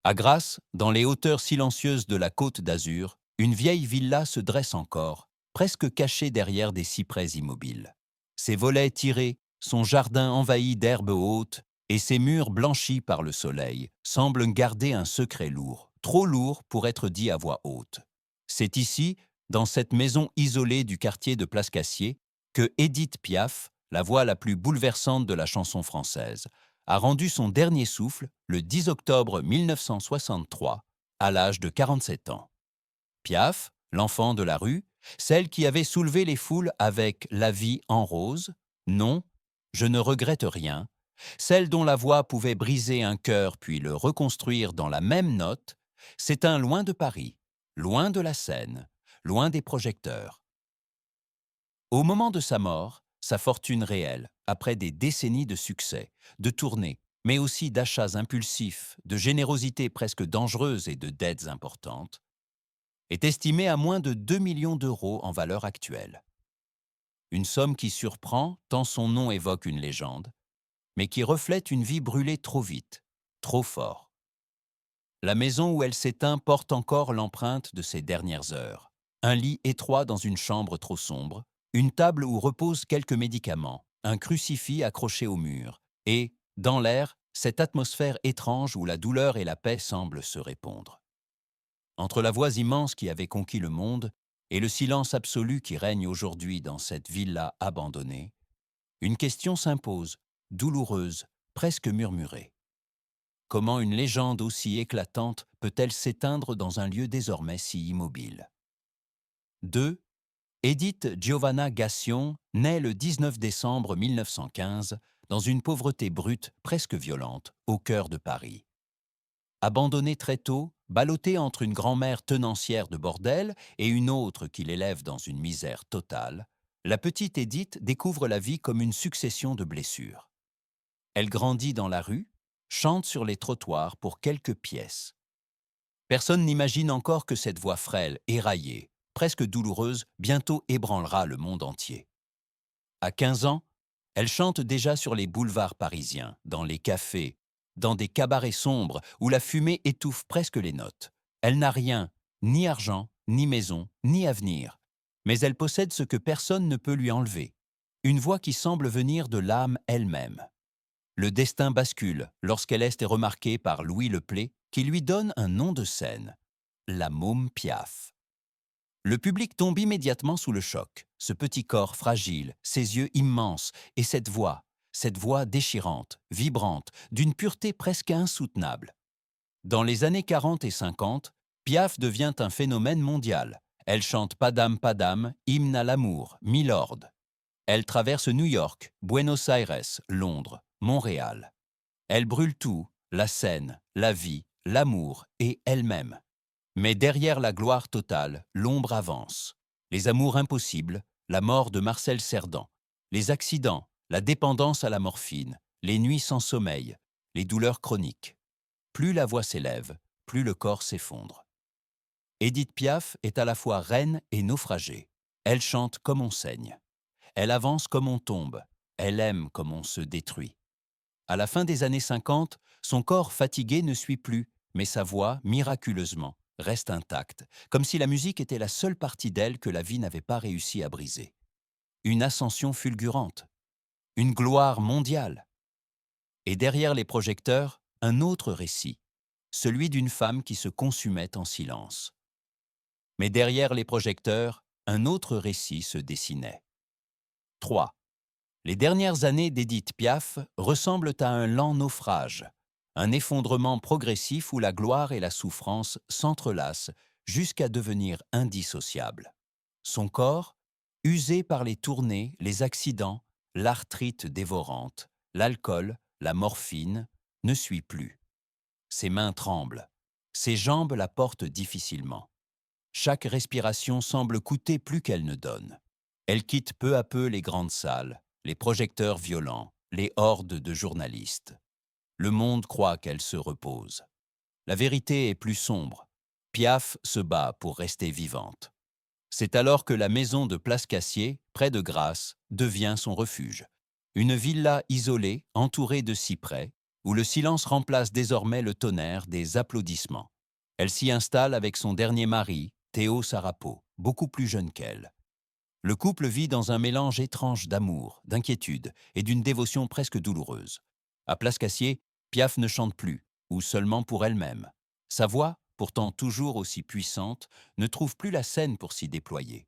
À Grasse, dans les hauteurs silencieuses de la Côte d'Azur, une vieille villa se dresse encore, presque cachée derrière des cyprès immobiles. Ses volets tirés, son jardin envahi d'herbes hautes et ses murs blanchis par le soleil semblent garder un secret lourd, trop lourd pour être dit à voix haute. C'est ici, dans cette maison isolée du quartier de Place Cassier, que Édith Piaf, la voix la plus bouleversante de la chanson française, a rendu son dernier souffle le 10 octobre 1963, à l'âge de 47 ans. Piaf, l'enfant de la rue, celle qui avait soulevé les foules avec La vie en rose, Non, je ne regrette rien, celle dont la voix pouvait briser un cœur puis le reconstruire dans la même note, s'éteint loin de Paris, loin de la scène, loin des projecteurs. Au moment de sa mort, sa fortune réelle, après des décennies de succès, de tournées, mais aussi d'achats impulsifs, de générosité presque dangereuse et de dettes importantes, est estimée à moins de 2 millions d'euros en valeur actuelle. Une somme qui surprend tant son nom évoque une légende, mais qui reflète une vie brûlée trop vite, trop fort. La maison où elle s'éteint porte encore l'empreinte de ses dernières heures. Un lit étroit dans une chambre trop sombre, une table où reposent quelques médicaments, un crucifix accroché au mur, et, dans l'air, cette atmosphère étrange où la douleur et la paix semblent se répondre. Entre la voix immense qui avait conquis le monde et le silence absolu qui règne aujourd'hui dans cette villa abandonnée, une question s'impose, douloureuse, presque murmurée. Comment une légende aussi éclatante peut-elle s'éteindre dans un lieu désormais si immobile? 2. Edith Giovanna Gassion naît le 19 décembre 1915 dans une pauvreté brute presque violente au cœur de Paris. Abandonnée très tôt, ballottée entre une grand-mère tenancière de bordel et une autre qui l'élève dans une misère totale, la petite Edith découvre la vie comme une succession de blessures. Elle grandit dans la rue, chante sur les trottoirs pour quelques pièces. Personne n'imagine encore que cette voix frêle, éraillée, presque douloureuse, bientôt ébranlera le monde entier. À 15 ans, elle chante déjà sur les boulevards parisiens, dans les cafés, dans des cabarets sombres où la fumée étouffe presque les notes. Elle n'a rien, ni argent, ni maison, ni avenir, mais elle possède ce que personne ne peut lui enlever, une voix qui semble venir de l'âme elle-même. Le destin bascule lorsqu'elle est remarquée par Louis Leplay, qui lui donne un nom de scène, la Môme Piaf. Le public tombe immédiatement sous le choc, ce petit corps fragile, ses yeux immenses et cette voix déchirante, vibrante, d'une pureté presque insoutenable. Dans les années 40 et 50, Piaf devient un phénomène mondial. Elle chante Padam, hymne à l'amour, Milord. Elle traverse New York, Buenos Aires, Londres, Montréal. Elle brûle tout, la scène, la vie, l'amour et elle-même. Mais derrière la gloire totale, l'ombre avance. Les amours impossibles, la mort de Marcel Cerdan, les accidents, la dépendance à la morphine, les nuits sans sommeil, les douleurs chroniques. Plus la voix s'élève, plus le corps s'effondre. Édith Piaf est à la fois reine et naufragée. Elle chante comme on saigne. Elle avance comme on tombe. Elle aime comme on se détruit. À la fin des années 50, son corps fatigué ne suit plus, mais sa voix, miraculeusement, reste intacte, comme si la musique était la seule partie d'elle que la vie n'avait pas réussi à briser. Une ascension fulgurante, une gloire mondiale. Et derrière les projecteurs, un autre récit, celui d'une femme qui se consumait en silence. Mais derrière les projecteurs, un autre récit se dessinait. 3. Les dernières années d'Édith Piaf ressemblent à un lent naufrage, un effondrement progressif où la gloire et la souffrance s'entrelacent jusqu'à devenir indissociables. Son corps, usé par les tournées, les accidents, l'arthrite dévorante, l'alcool, la morphine, ne suit plus. Ses mains tremblent, ses jambes la portent difficilement. Chaque respiration semble coûter plus qu'elle ne donne. Elle quitte peu à peu les grandes salles, les projecteurs violents, les hordes de journalistes. Le monde croit qu'elle se repose. La vérité est plus sombre. Piaf se bat pour rester vivante. C'est alors que la maison de Place Cassier, près de Grasse, devient son refuge. Une villa isolée, entourée de cyprès, où le silence remplace désormais le tonnerre des applaudissements. Elle s'y installe avec son dernier mari, Théo Sarapo, beaucoup plus jeune qu'elle. Le couple vit dans un mélange étrange d'amour, d'inquiétude et d'une dévotion presque douloureuse. À Place Cassier, Piaf ne chante plus, ou seulement pour elle-même. Sa voix, pourtant toujours aussi puissante, ne trouve plus la scène pour s'y déployer.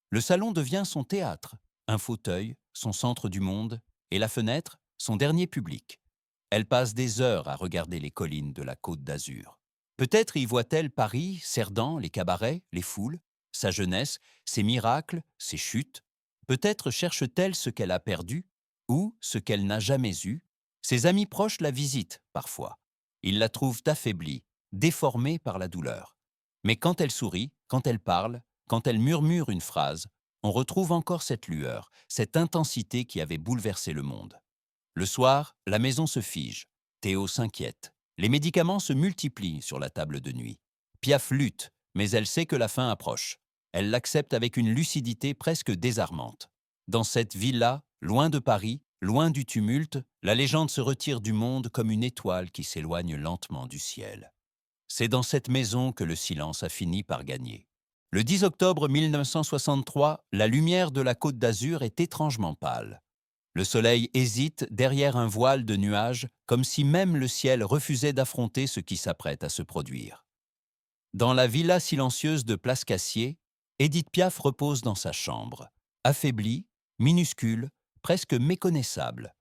Le salon devient son théâtre, un fauteuil, son centre du monde, et la fenêtre, son dernier public. Elle passe des heures à regarder les collines de la Côte d'Azur. Peut-être y voit-elle Paris, Cerdan, les cabarets, les foules, sa jeunesse, ses miracles, ses chutes. Peut-être cherche-t-elle ce qu'elle a perdu, ou ce qu'elle n'a jamais eu. Ses amis proches la visitent, parfois. Ils la trouvent affaiblie, déformée par la douleur. Mais quand elle sourit, quand elle parle, quand elle murmure une phrase, on retrouve encore cette lueur, cette intensité qui avait bouleversé le monde. Le soir, la maison se fige. Théo s'inquiète. Les médicaments se multiplient sur la table de nuit. Piaf lutte, mais elle sait que la fin approche. Elle l'accepte avec une lucidité presque désarmante. Dans cette villa, loin de Paris, loin du tumulte, la légende se retire du monde comme une étoile qui s'éloigne lentement du ciel. C'est dans cette maison que le silence a fini par gagner. Le 10 octobre 1963, la lumière de la Côte d'Azur est étrangement pâle. Le soleil hésite derrière un voile de nuages, comme si même le ciel refusait d'affronter ce qui s'apprête à se produire. Dans la villa silencieuse de Place Cassier, Édith Piaf repose dans sa chambre, affaiblie, minuscule, presque méconnaissable.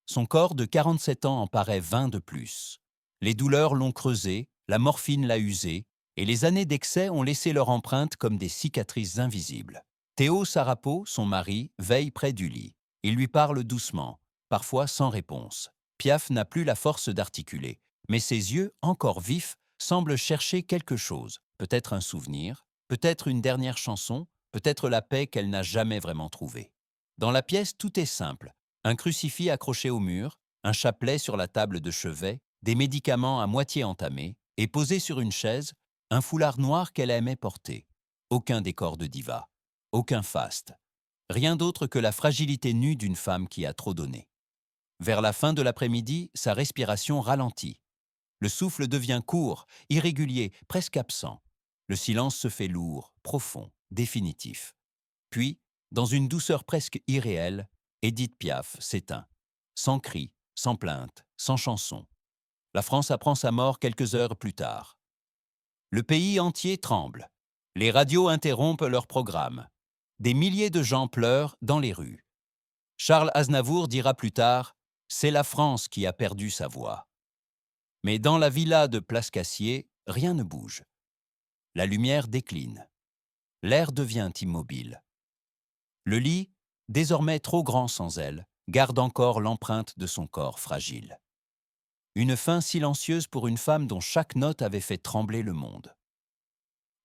Son corps de 47 ans en paraît 20 de plus. Les douleurs l'ont creusé, la morphine l'a usé, et les années d'excès ont laissé leur empreinte comme des cicatrices invisibles. Théo Sarapo, son mari, veille près du lit. Il lui parle doucement, parfois sans réponse. Piaf n'a plus la force d'articuler, mais ses yeux, encore vifs, semblent chercher quelque chose, peut-être un souvenir, peut-être une dernière chanson, peut-être la paix qu'elle n'a jamais vraiment trouvée. Dans la pièce, tout est simple. Un crucifix accroché au mur, un chapelet sur la table de chevet, des médicaments à moitié entamés, et posé sur une chaise, un foulard noir qu'elle aimait porter. Aucun décor de diva, aucun faste. Rien d'autre que la fragilité nue d'une femme qui a trop donné. Vers la fin de l'après-midi, sa respiration ralentit. Le souffle devient court, irrégulier, presque absent. Le silence se fait lourd, profond, définitif. Puis, dans une douceur presque irréelle, Édith Piaf s'éteint. Sans cri, sans plainte, sans chanson. La France apprend sa mort quelques heures plus tard. Le pays entier tremble. Les radios interrompent leur programme. Des milliers de gens pleurent dans les rues. Charles Aznavour dira plus tard « C'est la France qui a perdu sa voix ». Mais dans la villa de Place Cassier, rien ne bouge. La lumière décline. L'air devient immobile. Le lit, désormais trop grand sans elle, garde encore l'empreinte de son corps fragile. Une fin silencieuse pour une femme dont chaque note avait fait trembler le monde.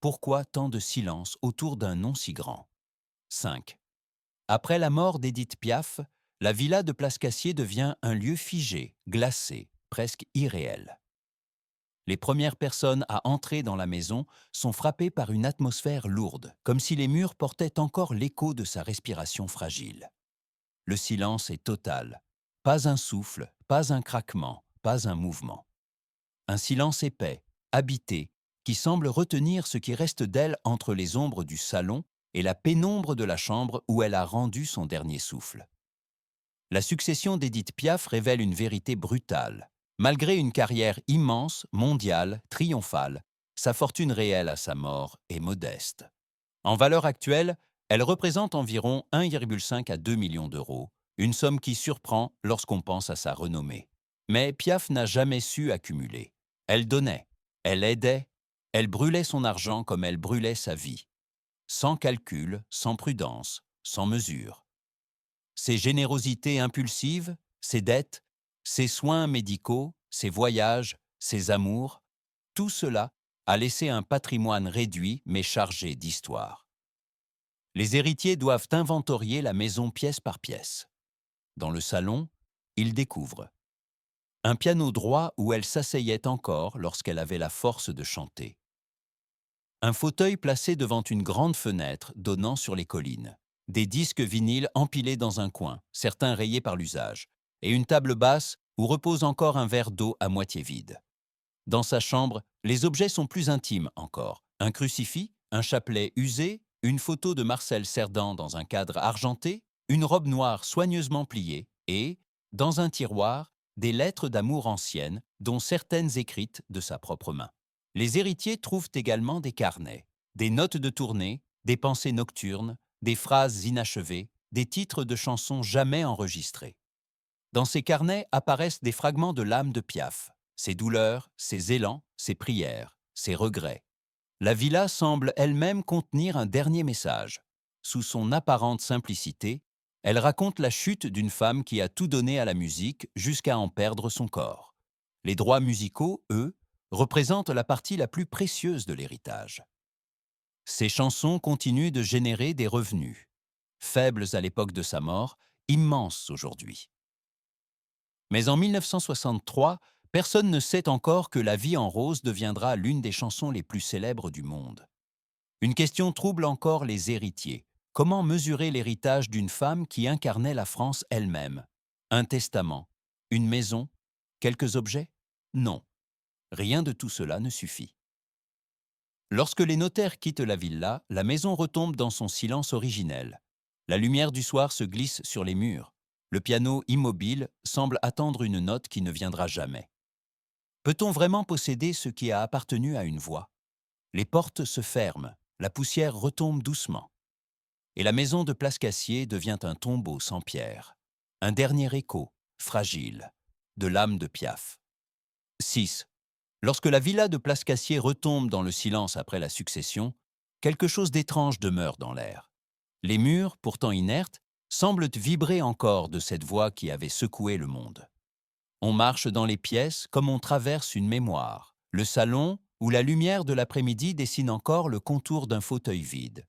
Pourquoi tant de silence autour d'un nom si grand ? 5. Après la mort d'Édith Piaf, la villa de Place Cassier devient un lieu figé, glacé, presque irréel. Les premières personnes à entrer dans la maison sont frappées par une atmosphère lourde, comme si les murs portaient encore l'écho de sa respiration fragile. Le silence est total. Pas un souffle, pas un craquement, pas un mouvement. Un silence épais, habité, qui semble retenir ce qui reste d'elle entre les ombres du salon et la pénombre de la chambre où elle a rendu son dernier souffle. La succession d'Édith Piaf révèle une vérité brutale. Malgré une carrière immense, mondiale, triomphale, sa fortune réelle à sa mort est modeste. En valeur actuelle, elle représente environ 1,5 à 2 millions d'euros, une somme qui surprend lorsqu'on pense à sa renommée. Mais Piaf n'a jamais su accumuler. Elle donnait, elle aidait, elle brûlait son argent comme elle brûlait sa vie. Sans calcul, sans prudence, sans mesure. Ses générosités impulsives, ses dettes, ses soins médicaux, ses voyages, ses amours, tout cela a laissé un patrimoine réduit mais chargé d'histoire. Les héritiers doivent inventorier la maison pièce par pièce. Dans le salon, ils découvrent un piano droit où elle s'asseyait encore lorsqu'elle avait la force de chanter. Un fauteuil placé devant une grande fenêtre donnant sur les collines. Des disques vinyles empilés dans un coin, certains rayés par l'usage, et une table basse où repose encore un verre d'eau à moitié vide. Dans sa chambre, les objets sont plus intimes encore. Un crucifix, un chapelet usé, une photo de Marcel Cerdan dans un cadre argenté, une robe noire soigneusement pliée et, dans un tiroir, des lettres d'amour anciennes, dont certaines écrites de sa propre main. Les héritiers trouvent également des carnets, des notes de tournée, des pensées nocturnes, des phrases inachevées, des titres de chansons jamais enregistrés. Dans ces carnets apparaissent des fragments de l'âme de Piaf, ses douleurs, ses élans, ses prières, ses regrets. La villa semble elle-même contenir un dernier message. Sous son apparente simplicité, elle raconte la chute d'une femme qui a tout donné à la musique jusqu'à en perdre son corps. Les droits musicaux, eux, représentent la partie la plus précieuse de l'héritage. Ces chansons continuent de générer des revenus, faibles à l'époque de sa mort, immenses aujourd'hui. Mais en 1963, personne ne sait encore que La vie en rose deviendra l'une des chansons les plus célèbres du monde. Une question trouble encore les héritiers. Comment mesurer l'héritage d'une femme qui incarnait la France elle-même? Un testament? Une maison? Quelques objets? Non. Rien de tout cela ne suffit. Lorsque les notaires quittent la villa, la maison retombe dans son silence originel. La lumière du soir se glisse sur les murs. Le piano immobile semble attendre une note qui ne viendra jamais. Peut-on vraiment posséder ce qui a appartenu à une voix? Les portes se ferment, la poussière retombe doucement. Et la maison de Place Cassier devient un tombeau sans pierre. Un dernier écho, fragile, de l'âme de Piaf. 6. Lorsque la villa de Place Cassier retombe dans le silence après la succession, quelque chose d'étrange demeure dans l'air. Les murs, pourtant inertes, semblent vibrer encore de cette voix qui avait secoué le monde. On marche dans les pièces comme on traverse une mémoire. Le salon, où la lumière de l'après-midi dessine encore le contour d'un fauteuil vide.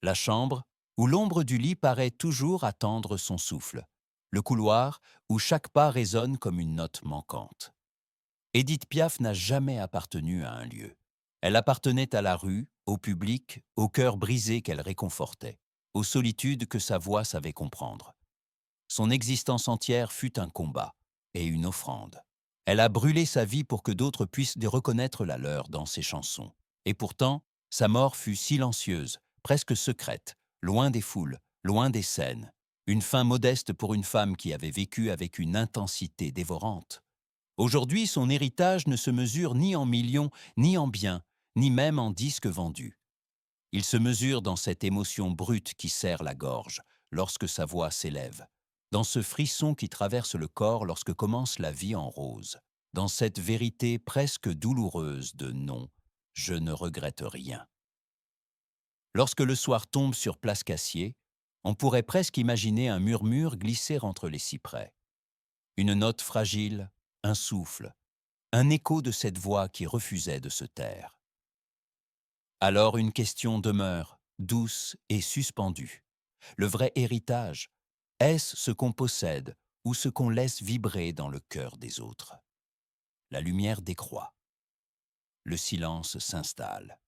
La chambre, où l'ombre du lit paraît toujours attendre son souffle. Le couloir, où chaque pas résonne comme une note manquante. Édith Piaf n'a jamais appartenu à un lieu. Elle appartenait à la rue, au public, au cœur brisé qu'elle réconfortait, aux solitudes que sa voix savait comprendre. Son existence entière fut un combat et une offrande. Elle a brûlé sa vie pour que d'autres puissent reconnaître la leur dans ses chansons. Et pourtant, sa mort fut silencieuse, presque secrète, loin des foules, loin des scènes. Une fin modeste pour une femme qui avait vécu avec une intensité dévorante. Aujourd'hui, son héritage ne se mesure ni en millions, ni en biens, ni même en disques vendus. Il se mesure dans cette émotion brute qui serre la gorge lorsque sa voix s'élève, dans ce frisson qui traverse le corps lorsque commence la vie en rose, dans cette vérité presque douloureuse de non, je ne regrette rien. Lorsque le soir tombe sur Place Cassier, on pourrait presque imaginer un murmure glisser entre les cyprès. Une note fragile, un souffle, un écho de cette voix qui refusait de se taire. Alors une question demeure, douce et suspendue. Le vrai héritage, est-ce ce qu'on possède ou ce qu'on laisse vibrer dans le cœur des autres? La lumière décroît. Le silence s'installe.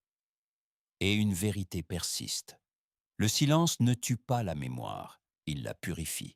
Et une vérité persiste. Le silence ne tue pas la mémoire, il la purifie.